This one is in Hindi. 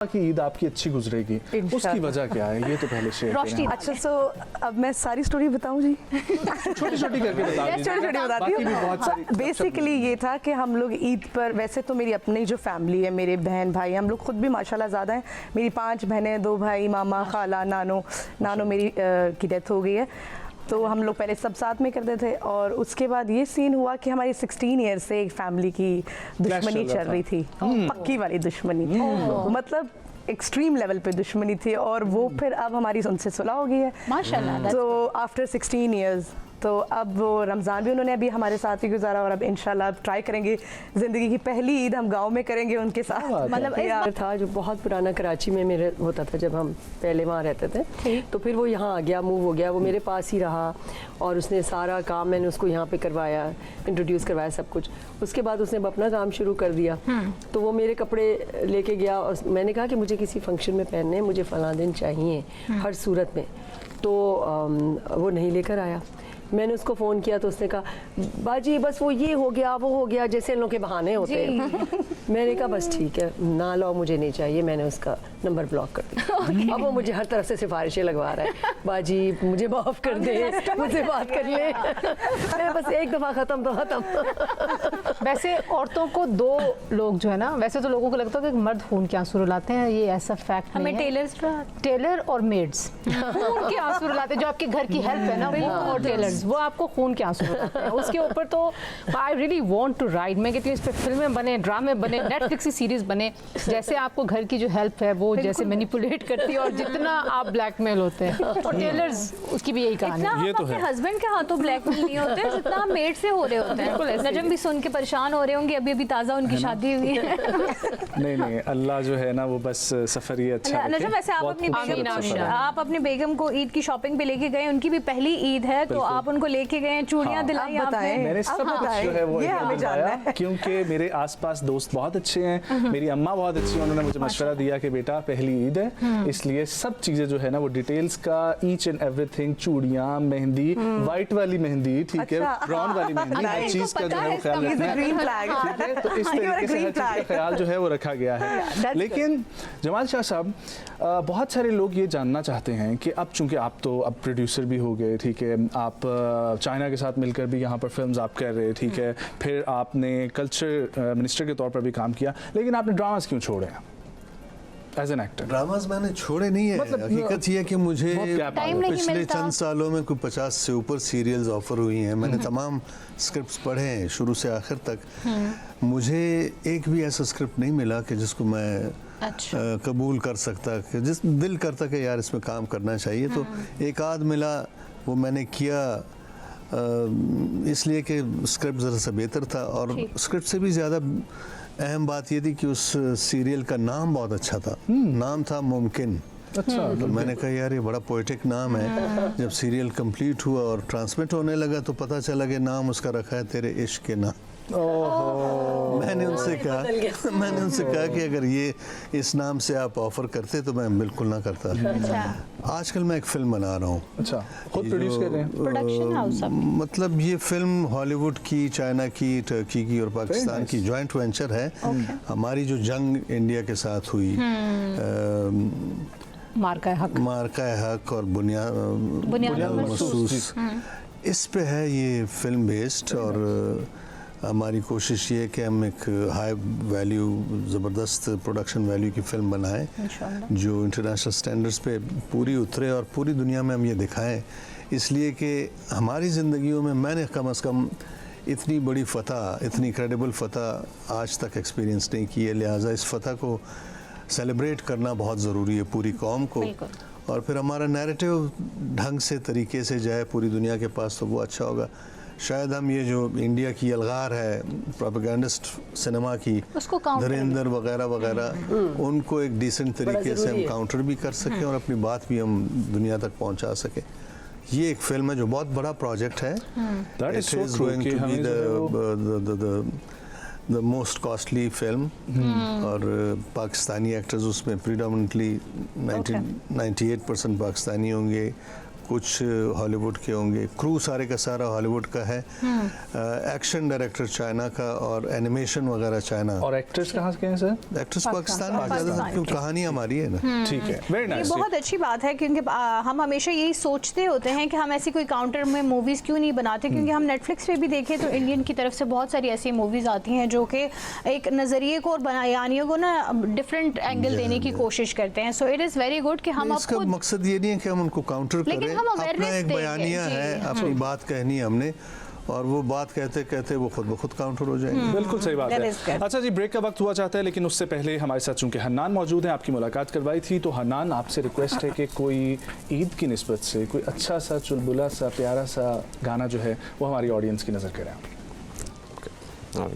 कि ईद आपकी अच्छी गुजरेगी, उसकी वजह क्या है ये तो पहले शेयर करें। अच्छा, सो अब मैं सारी स्टोरी बताऊं जी? छोटी छोटी करके बता दीजिए। छोटी बताती हूँ। बेसिकली ये था कि हम लोग ईद पर, वैसे तो मेरी अपनी जो फैमिली है, मेरे बहन भाई, हम लोग खुद भी माशाल्लाह ज़्यादा हैं। मेरी 5 बहनें, 2 भाई, मामा, खाला, नानो मेरी की डेथ हो गई है। तो हम लोग पहले सब साथ में करते थे और उसके बाद ये सीन हुआ कि हमारी 16 ईयर से एक फैमिली की दुश्मनी चल रही थी, पक्की वाली दुश्मनी, मतलब एक्सट्रीम लेवल पे दुश्मनी थी। और वो फिर अब हमारी उनसे सुलह हो गई है माशाल्लाह। तो आफ्टर 16 ईयर्स, तो अब वो रमज़ान भी उन्होंने अभी हमारे साथ ही गुजारा और अब इंशाल्लाह अब ट्राई करेंगे, ज़िंदगी की पहली ईद हम गांव में करेंगे उनके साथ। मतलब एक था जो बहुत पुराना कराची में मेरे होता था जब हम पहले वहाँ रहते थे, तो फिर वो यहाँ आ गया, मूव हो गया, वो मेरे पास ही रहा और उसने सारा काम मैंने उसको यहाँ पे करवाया, इंट्रोड्यूस करवाया सब कुछ। उसके बाद उसने अपना काम शुरू कर दिया, तो वो मेरे कपड़े लेके गया और मैंने कहा कि मुझे किसी फंक्शन में पहनने हैं, मुझे फलां दिन चाहिए हर सूरत में, तो वो नहीं लेकर आया। मैंने उसको फ़ोन किया तो उसने कहा बाजी बस वो ये हो गया वो हो गया, जैसे इन लोगों के बहाने होते हैं। मैंने कहा बस ठीक है ना लाओ, मुझे नहीं चाहिए। मैंने उसका नंबर ब्लॉक कर दिया। अब वो मुझे हर तरफ से सिफारिशें लगवा रहा है, बाजी मुझे माफ़ कर दे, मुझसे बात कर ले। मैं बस एक दफ़ा ख़त्म तो ख़त्म। वैसे औरतों को 2 लोग जो है ना, वैसे तो लोगों को लगता है कि मर्द खून के आंसू रुलाते हैं, ये ऐसा फैक्ट नहीं है। टेलर और मेड्स खून के आंसू रुलाते हैं, जो आपके घर की हेल्प है ना वो, और टेलर्स वो आपको खून के आंसू रुलाते हैं। उसके ऊपर तो I really want to write, मैं कहती हूँ इस पे फिल्में बने, ड्रामे बने, नेटफ्लिक्स की सीरीज बने, जैसे आपको घर की जो हेल्प है वो जैसे मैनिपुलेट करती है और जितना आप ब्लैकमेल होते हैं, और टेलर्स उसकी भी यही कहानी है। ये तो है, हस्बैंड के हाथों ब्लैकमेल नहीं होते जितना मेड से हो रहे होते हैं। नजम भी सुन के परेशान हो रहे होंगे, अभी अभी ताज़ा उनकी शादी हुई है। नहीं अल्लाह जो है ना वो बस सफर ही अच्छा रखे। नजम वैसे आप अपनी बेगम को ईद की शॉपिंग पे लेके गए, उनकी भी पहली ईद है, तो आप उनको लेके गए, चूड़ियां दिलाई आपने? मैंने सब कुछ जो है वो बताया, क्योंकि मेरे आसपास दोस्त बहुत अच्छे हैं, मेरी अम्मा बहुत अच्छी है, उन्होंने मुझे मशवरा दिया कि बेटा पहली ईद है, इसलिए सब चीजें जो है ना वो डिटेल्स का ईच एंड एवरीथिंग, चूड़ियां, मेहंदी, व्हाइट वाली मेहंदी, ठीक है, ब्राउन वाली मेहंदी, हर चीज का जो है वो ख्याल रखना है, ठीक है। तो इस तरीके से हर चीज का ख्याल जो है वो रखा गया है। लेकिन जमाल शाह साहब, बहुत सारे लोग ये जानना चाहते हैं कि अब चूंकि आप तो अब प्रोड्यूसर भी हो गए, ठीक है, आप चाइना के साथ मिलकर भी यहाँ पर फिल्म्स आप कर रहे, ठीक है, फिर आपने कल्चर मिनिस्टर के तौर पर भी काम किया, लेकिन आपने ड्रामास क्यों छोड़े हैं एज एन एक्टर? ड्रामास मैंने छोड़े नहीं है, मतलब हकीकत ये है कि मुझे पिछले चंद सालों में कोई 50 से ऊपर सीरियल्स ऑफर हुई हैं, मैंने तमाम स्क्रिप्ट्स पढ़े हैं शुरू से आखिर तक। मुझे एक भी ऐसा स्क्रिप्ट नहीं मिला कि जिसको मैं कबूल कर सकता, कि जिस दिल करता कि यार इसमें काम करना चाहिए। तो एक आध मिला, वो मैंने किया इसलिए कि स्क्रिप्ट ज़रा सा बेहतर था, और स्क्रिप्ट से भी ज़्यादा अहम बात ये थी कि उस सीरियल का नाम बहुत अच्छा था। नाम था मुमकिन। अच्छा, तो मैंने कहा यार ये बड़ा पोएटिक नाम है। जब सीरियल कंप्लीट हुआ और ट्रांसमिट होने लगा तो पता चला कि नाम उसका रखा है तेरे इश्क के नाम। मैंने उनसे कहा कि अगर ये इस नाम से आप ऑफर करते तो मैं बिल्कुल ना करता। आजकल मैं एक फिल्म बना रहा हूँ। अच्छा, खुद प्रोड्यूस कर रहे हैं? प्रोडक्शन हाउस मतलब ये फिल्म हॉलीवुड की, चाइना की, टर्की की और पाकिस्तान की जॉइंट वेंचर है। हमारी जो जंग इंडिया के साथ हुई, मार्का हक और बुनियाद महसूस, इस पे है ये फिल्म बेस्ड। और हमारी कोशिश ये है कि हम एक हाई वैल्यू, ज़बरदस्त प्रोडक्शन वैल्यू की फ़िल्म बनाएं जो इंटरनेशनल स्टैंडर्ड्स पे पूरी उतरे और पूरी दुनिया में हम ये दिखाएं। इसलिए कि हमारी ज़िंदगियों में मैंने कम से कम इतनी बड़ी फ़तह, इतनी क्रेडिबल फ़तह आज तक एक्सपीरियंस नहीं की है, लिहाजा इस फ़तह को सेलिब्रेट करना बहुत ज़रूरी है पूरी कौम को। और फिर हमारा नैरेटिव ढंग से, तरीके से जाए पूरी दुनिया के पास, तो वो अच्छा होगा। शायद हम ये जो इंडिया की अलगार है प्रोपेगेंडिस्ट सिनेमा की, धीरेंद्र वगैरह वगैरह, उनको एक डिसेंट तरीके से हम काउंटर भी कर सकें और अपनी बात भी हम दुनिया तक पहुंचा सकें। ये एक फिल्म है जो बहुत बड़ा प्रोजेक्ट है। It is going to be the most costly film, और पाकिस्तानी एक्टर्स उसमें प्रीडोमिनेटली 98% पाकिस्तानी होंगे, कुछ हॉलीवुड के होंगे, क्रू सारे का सारा हॉलीवुड का है, एक्शन डायरेक्टर चाइना का और एनिमेशन वगैरह चाइना। और एक्ट्रेस कहाँ के हैं सर? एक्ट्रेस पाकिस्तान में ज़्यादा, क्योंकि कहानी हमारी है ना। ठीक है, वेरी ये नाइस। बहुत अच्छी बात है, क्योंकि हम हमेशा यही सोचते होते हैं कि हम ऐसी कोई काउंटर में मूवीज़ क्यों नहीं बनाते, क्योंकि हम नेटफ्लिक्स पे भी देखें तो इंडियन की तरफ से बहुत सारी ऐसी मूवीज़ आती हैं जो कि एक नज़रिए को और बयानियों को ना डिफरेंट एंगल देने की कोशिश करते हैं। So it is very good कि हम इसका आपको मकसद ये नहीं है कि हम उनको काउंटर लेकिन करें, हम अपना awareness एक देंगे, बयानिया जी, है, अपनी बात कहनी है हमने, और वो बात कहते कहते वो खुद ब खुद काउंटर हो जाएंगे। बिल्कुल सही बात That है। is good. अच्छा जी, ब्रेक का वक्त हुआ चाहता है, लेकिन उससे पहले हमारे साथ चूंकि हन्नान मौजूद हैं, आपकी मुलाकात करवाई थी, तो हन्नान आपसे रिक्वेस्ट है कि कोई ईद की निस्बत से कोई अच्छा सा चुलबुला सा प्यारा सा गाना जो है वो हमारी ऑडियंस की नज़र करें आप। हाँ